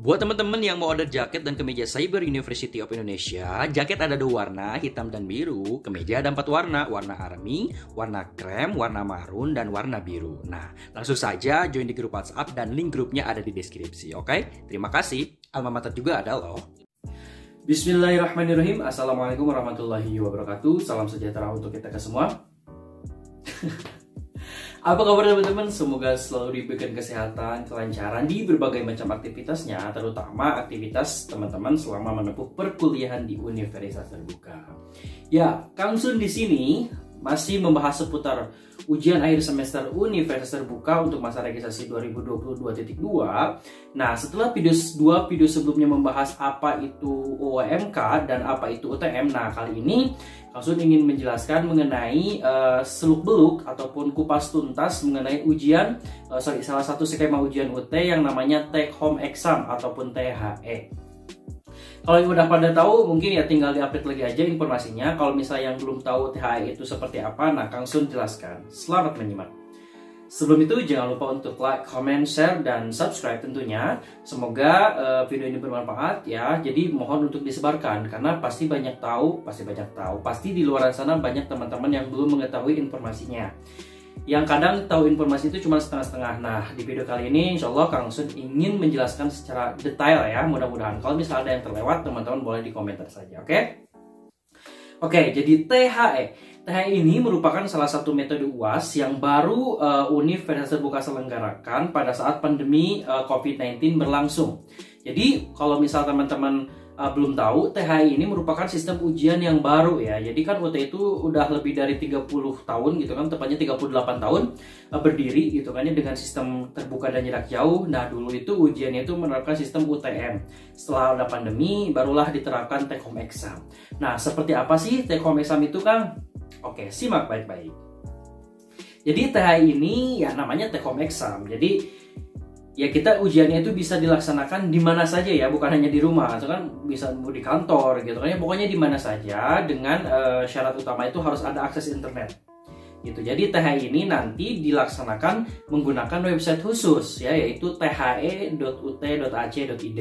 Buat teman-teman yang mau order jaket dan kemeja Cyber University of Indonesia, jaket ada 2 warna, hitam dan biru. Kemeja ada 4 warna, warna army, warna krem, warna marun, dan warna biru. Nah, langsung saja join di grup WhatsApp dan link grupnya ada di deskripsi, oke? Terima kasih, alma mater juga ada loh. Bismillahirrahmanirrahim. Assalamualaikum warahmatullahi wabarakatuh. Salam sejahtera untuk kita semua. Apa kabar teman-teman? Semoga selalu diberikan kesehatan, kelancaran di berbagai macam aktivitasnya, terutama aktivitas teman-teman selama menempuh perkuliahan di Universitas Terbuka. Ya, Kang Sun di sini masih membahas seputar ujian akhir semester Universitas Terbuka untuk masa registrasi 2022.2. Nah, setelah dua video sebelumnya membahas apa itu UMK dan apa itu UTM, nah kali ini Kang Sun ingin menjelaskan mengenai seluk-beluk ataupun kupas tuntas mengenai ujian, salah satu skema ujian UT yang namanya Take Home Exam ataupun THE. Kalau yang udah pada tahu, mungkin ya tinggal diupdate lagi aja informasinya. Kalau misalnya yang belum tahu THE itu seperti apa, nah Kang Sun jelaskan. Selamat menyimak. Sebelum itu jangan lupa untuk like, comment, share, dan subscribe tentunya. Semoga video ini bermanfaat ya. Jadi mohon untuk disebarkan karena pasti di luar sana banyak teman-teman yang belum mengetahui informasinya. Yang kadang tahu informasi itu cuma setengah-setengah. Nah, di video kali ini insya Allah Kang Sun ingin menjelaskan secara detail ya. Mudah-mudahan kalau misalnya ada yang terlewat, teman-teman boleh di komentar saja, oke? Oke, jadi THE. THE ini merupakan salah satu metode UAS yang baru Universitas Terbuka selenggarakan pada saat pandemi COVID-19 berlangsung. Jadi, kalau misal teman-teman belum tahu, THE ini merupakan sistem ujian yang baru ya. Jadi kan UT itu udah lebih dari 30 tahun gitu kan, tepatnya 38 tahun berdiri gitu kan ya, dengan sistem terbuka dan jarak jauh. Nah, dulu itu ujiannya itu menerapkan sistem UTM. Setelah ada pandemi, barulah diterapkan Take Home Exam. Nah, seperti apa sih Take Home Exam itu, Kang? Oke, simak baik-baik. Jadi THE ini ya namanya Take Home Exam. Jadi ya kita ujiannya itu bisa dilaksanakan di mana saja ya, bukan hanya di rumah, itu kan bisa di kantor gitu kan ya, pokoknya di mana saja dengan syarat utama itu harus ada akses internet gitu. Jadi THE ini nanti dilaksanakan menggunakan website khusus ya, yaitu the.ut.ac.id.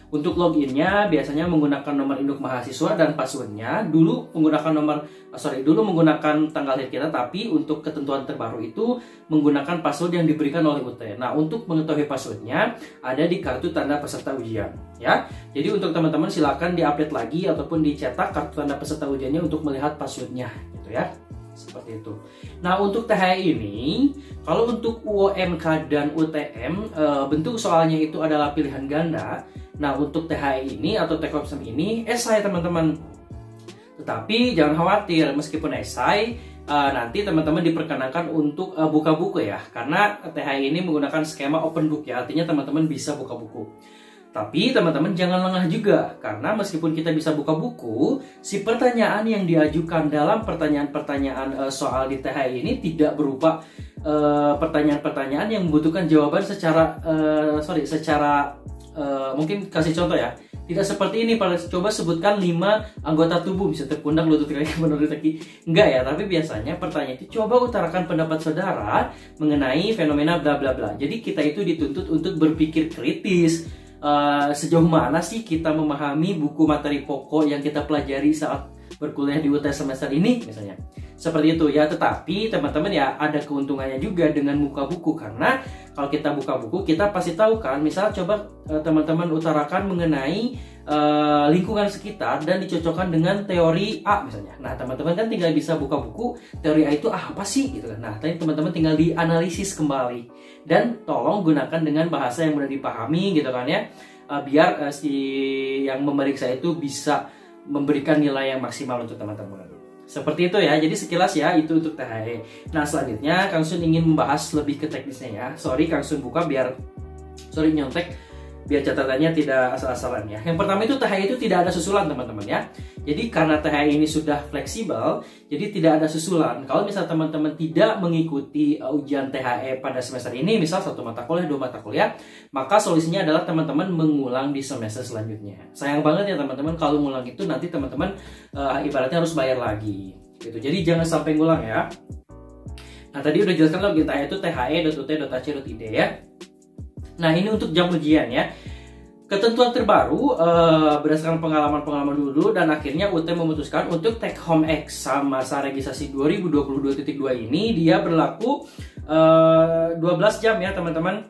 Untuk loginnya biasanya menggunakan nomor induk mahasiswa dan passwordnya. Dulu menggunakan tanggal lahir kita, tapi untuk ketentuan terbaru itu menggunakan password yang diberikan oleh UT. Nah, untuk mengetahui passwordnya ada di kartu tanda peserta ujian ya. Jadi untuk teman-teman silakan diupdate lagi ataupun dicetak kartu tanda peserta ujiannya untuk melihat passwordnya gitu ya. Seperti itu. Nah, untuk THE ini, kalau untuk UMK dan UTM, bentuk soalnya itu adalah pilihan ganda. Nah, untuk THE ini atau Take Home Exam ini esai teman-teman. Tetapi jangan khawatir, meskipun esai, nanti teman-teman diperkenankan untuk buka buku ya. Karena THE ini menggunakan skema open book ya, artinya teman-teman bisa buka buku. Tapi teman-teman jangan lengah juga, karena meskipun kita bisa buka buku, si pertanyaan yang diajukan dalam pertanyaan-pertanyaan soal di THE ini tidak berupa pertanyaan-pertanyaan yang membutuhkan jawaban secara mungkin kasih contoh ya, tidak seperti ini. Coba sebutkan 5 anggota tubuh, bisa terpundak, lutut, kaki, menurut kaki. Enggak ya, tapi biasanya pertanyaan itu coba utarakan pendapat saudara mengenai fenomena bla bla bla. Jadi kita itu dituntut untuk berpikir kritis. Sejauh mana sih kita memahami buku materi pokok yang kita pelajari saat berkuliah di UT semester ini misalnya. Seperti itu ya, tetapi teman-teman ya ada keuntungannya juga dengan buka buku, karena kalau kita buka buku kita pasti tahu kan, misal coba teman-teman utarakan mengenai lingkungan sekitar dan dicocokkan dengan teori A misalnya. Nah, teman-teman kan tinggal bisa buka buku, teori A itu apa sih gitu kan. Nah, tadi teman-teman tinggal dianalisis kembali dan tolong gunakan dengan bahasa yang mudah dipahami gitu kan ya, biar si yang memeriksa itu bisa memberikan nilai yang maksimal untuk teman-teman. Seperti itu ya, jadi sekilas ya itu untuk THE. Nah, selanjutnya Kang Sun ingin membahas lebih ke teknisnya ya. Kang Sun buka biar nyontek biar catatannya tidak asal-asalan ya. Yang pertama itu THE itu tidak ada susulan teman-teman ya. Jadi karena THE ini sudah fleksibel, jadi tidak ada susulan. Kalau misal teman-teman tidak mengikuti ujian THE pada semester ini, misal 1 mata kuliah, 2 mata kuliah, maka solusinya adalah teman-teman mengulang di semester selanjutnya. Sayang banget ya teman-teman, kalau ngulang itu nanti teman-teman ibaratnya harus bayar lagi gitu. Jadi jangan sampai ngulang ya. Nah, tadi udah jelaskan login THE itu the.ut.ac.id ya. Nah, ini untuk jam ujian ya. ketentuan terbaru berdasarkan pengalaman-pengalaman dulu dan akhirnya UT memutuskan untuk take home exam masa registrasi 2022.2 ini dia berlaku 12 jam ya teman-teman.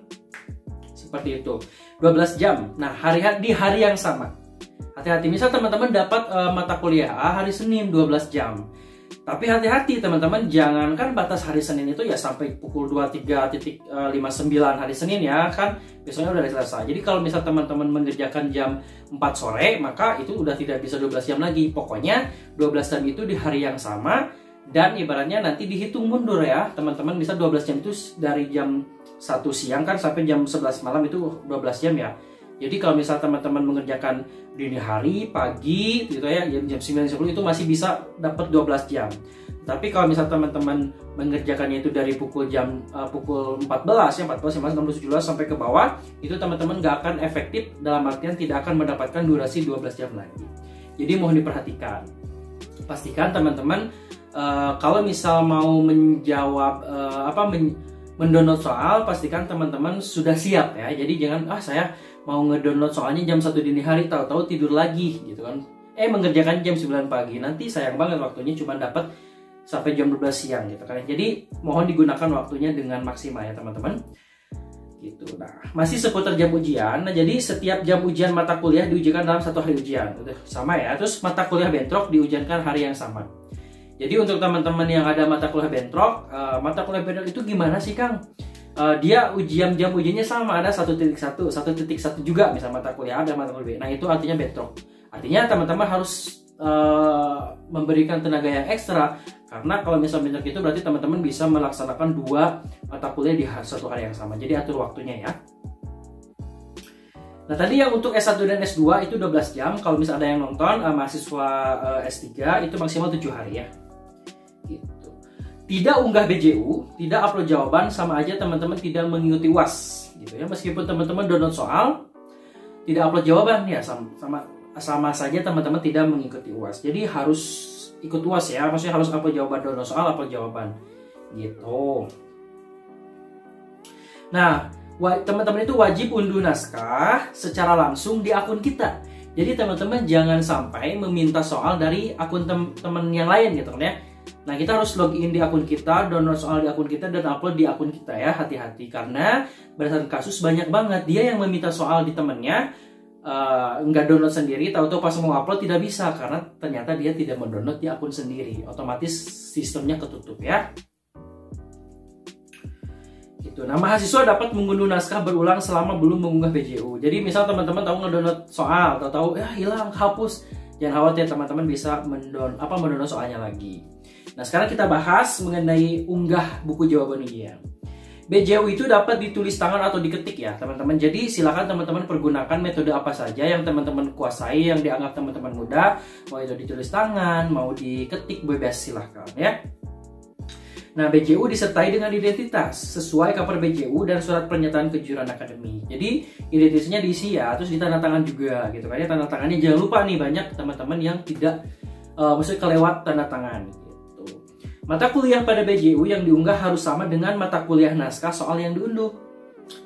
Seperti itu. 12 jam. Nah, di hari yang sama. Hati-hati, misal teman-teman dapat mata kuliah A hari Senin 12 jam. Tapi hati-hati teman-teman, jangankan batas hari Senin itu ya sampai pukul 23.59 hari Senin ya, kan biasanya udah selesai. Jadi kalau misal teman-teman mengerjakan jam 4 sore, maka itu udah tidak bisa 12 jam lagi. Pokoknya 12 jam itu di hari yang sama dan ibaratnya nanti dihitung mundur ya. Teman-teman bisa 12 jam itu dari jam 1 siang kan sampai jam 11 malam itu 12 jam ya. Jadi kalau misal teman-teman mengerjakan dini hari, pagi gitu ya, jam 9-10 itu masih bisa dapat 12 jam. Tapi kalau misal teman-teman mengerjakannya itu dari pukul 14 ya, 14, 15, 16, 17 sampai ke bawah, itu teman-teman nggak akan efektif, dalam artian tidak akan mendapatkan durasi 12 jam lagi. Jadi mohon diperhatikan. Pastikan teman-teman kalau misal mau menjawab mendownload soal, pastikan teman-teman sudah siap ya. Jadi jangan saya mau ngedownload soalnya jam 1 dini hari, tahu-tahu tidur lagi gitu kan. Mengerjakan jam 9 pagi, nanti sayang banget waktunya cuma dapat sampai jam 12 siang gitu kan. Jadi mohon digunakan waktunya dengan maksimal ya teman-teman. Gitu. Nah, masih seputar jam ujian. Nah, jadi setiap jam ujian mata kuliah diujikan dalam satu hari ujian. Udah sama ya. Terus mata kuliah bentrok diujiankan hari yang sama. Jadi untuk teman-teman yang ada mata kuliah bentrok itu gimana sih Kang? Dia jam ujiannya sama, ada 1.1, 1.1 juga misalnya mata kuliah ada mata kuliah. Nah itu artinya bentrok. Artinya teman-teman harus memberikan tenaga yang ekstra, karena kalau misalnya bentrok itu berarti teman-teman bisa melaksanakan 2 mata kuliah di satu hari yang sama. Jadi atur waktunya ya. Nah tadi yang untuk S1 dan S2 itu 12 jam. Kalau misalnya ada yang nonton mahasiswa S3 itu maksimal 7 hari ya. Gitu. Tidak unggah BJU, tidak upload jawaban, sama aja teman-teman tidak mengikuti UAS gitu ya. Meskipun teman-teman download soal, tidak upload jawaban ya sama saja teman-teman tidak mengikuti UAS. Jadi harus ikut UAS ya, maksudnya harus upload jawaban, download soal, upload jawaban gitu. Nah, teman-teman itu wajib unduh naskah secara langsung di akun kita. Jadi teman-teman jangan sampai meminta soal dari akun teman yang lain gitu kan ya. Nah kita harus login di akun kita, download soal di akun kita, dan upload di akun kita ya. Hati-hati karena berdasarkan kasus banyak banget dia yang meminta soal di temennya, nggak download sendiri, tahu-tahu pas mau upload tidak bisa karena ternyata dia tidak mendownload di akun sendiri. Otomatis sistemnya ketutup ya. Gitu. Nah mahasiswa dapat mengunduh naskah berulang selama belum mengunggah BJU. Jadi misal teman-teman tahu ngedownload soal, tahu hilang, hapus, jangan khawatir, teman-teman bisa mendownload soalnya lagi. Nah sekarang kita bahas mengenai unggah buku jawaban ujian. BJU itu dapat ditulis tangan atau diketik ya teman-teman. Jadi silakan teman-teman pergunakan metode apa saja yang teman-teman kuasai, yang dianggap teman-teman mudah. Mau itu ditulis tangan, mau diketik, bebas silahkan ya. Nah BJU disertai dengan identitas sesuai cover BJU dan surat pernyataan kejujuran akademik. Jadi identitasnya diisi ya, terus ditandatangan juga gitu kan ya. Tanda tangannya jangan lupa nih, banyak teman-teman yang tidak maksudnya kelewat tanda tangan. Mata kuliah pada BJU yang diunggah harus sama dengan mata kuliah naskah soal yang diunduh.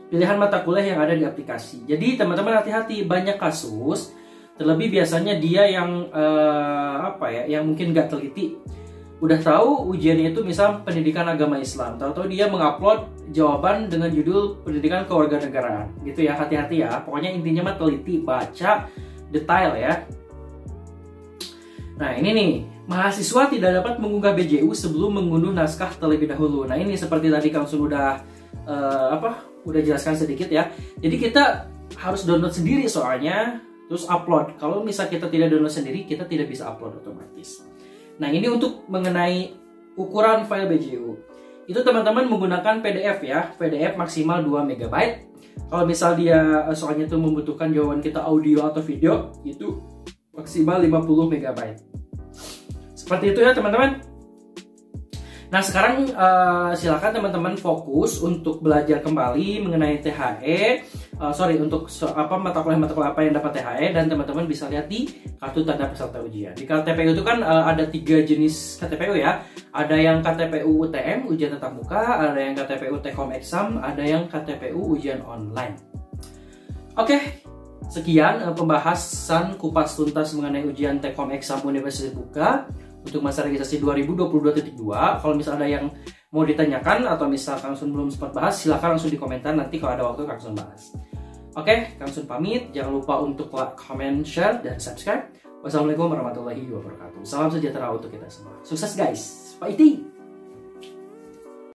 Pilihan mata kuliah yang ada di aplikasi. Jadi teman-teman hati-hati, banyak kasus, terlebih biasanya dia yang yang mungkin nggak teliti. Udah tahu ujiannya itu misal pendidikan agama Islam, tahu-tahu dia mengupload jawaban dengan judul pendidikan kewarganegaraan, gitu ya. Hati-hati ya. Pokoknya intinya mah teliti, baca detail ya. Nah ini nih, mahasiswa tidak dapat mengunggah BJU sebelum mengunduh naskah terlebih dahulu. Nah ini seperti tadi Kang Sun udah jelaskan sedikit ya. Jadi kita harus download sendiri soalnya, terus upload. Kalau misal kita tidak download sendiri, kita tidak bisa upload otomatis. Nah ini untuk mengenai ukuran file BJU. Itu teman-teman menggunakan PDF ya, PDF maksimal 2 MB. Kalau misal dia soalnya itu membutuhkan jawaban kita audio atau video, itu maksimal 50 MB. Seperti itu ya teman-teman. Nah sekarang silakan teman-teman fokus untuk belajar kembali mengenai THE. Untuk mata kuliah apa yang dapat THE, dan teman-teman bisa lihat di kartu tanda peserta ujian. Di KTPU itu kan ada 3 jenis KTPU ya. Ada yang KTPU UTM, ujian tatap muka, ada yang KTPU take home exam, ada yang KTPU ujian online. Oke. Sekian pembahasan kupas tuntas mengenai ujian Take Home Exam Universitas Terbuka untuk masa registrasi 2022.2. Kalau misalnya ada yang mau ditanyakan atau misalkan Kang Sun belum sempat bahas, silahkan langsung di komentar, nanti kalau ada waktu Kang Sun bahas. Oke, Kang Sun pamit. Jangan lupa untuk like, comment, share, dan subscribe. Wassalamualaikum warahmatullahi wabarakatuh. Salam sejahtera untuk kita semua. Sukses guys. Fighting!